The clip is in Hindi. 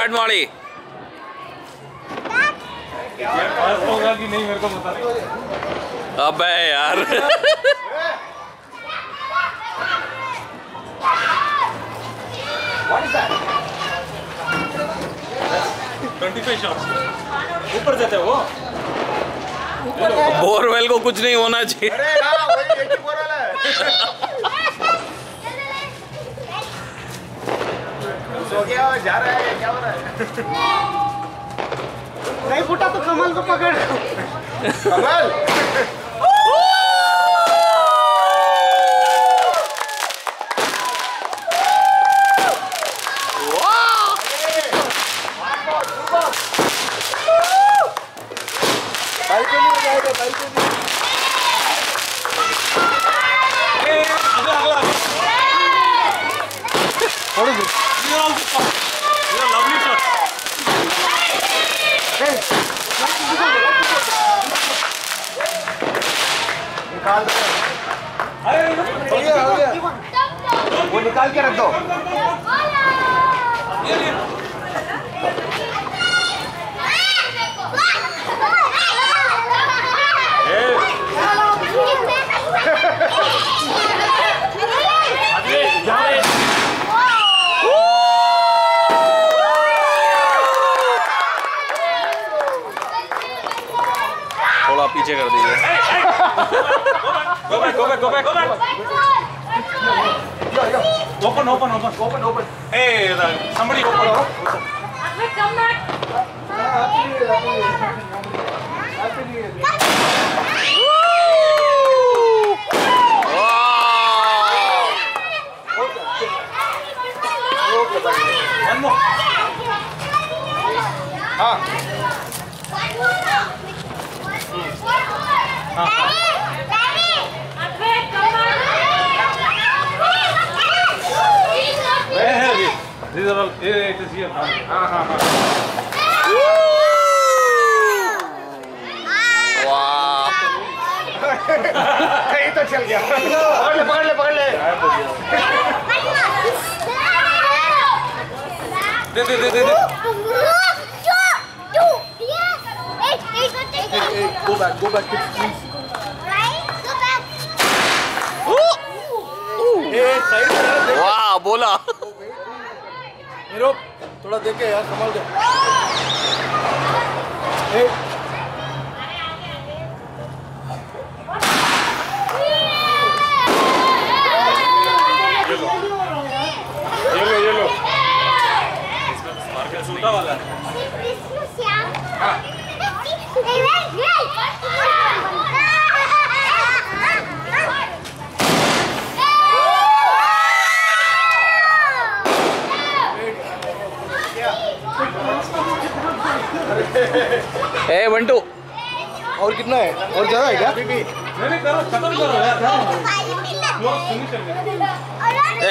स्टार्ट माड़ी। होगा कि नहीं मेरे को पता नहीं। अबे यार 25 शॉट्स ऊपर देते वो। बोरवेल को कुछ नहीं होना चाहिए। अरे हाँ, वही एक ही बोरवेल है। सो गया, जा रहा है, क्या हो रहा है? नहीं फूटा तो कमल को पकड़। कमल हो गया। वो निकाल के रख दो। थोड़ा पीछे कर दीजिए। Go back. Open. Hey, somebody open. Come back. One more. हाँ। These are all. It is here. हाँ. वाह कहीं तो चल गया। पकड़ ले। दे। Go back, please. वाह बोला। थोड़ा देखे यार, संभाल दे। येलो मार्केट सूटा वाला है। ए बंटू और कितना है? और ज्यादा है क्या? नहीं करो, खत्म करो यार। ए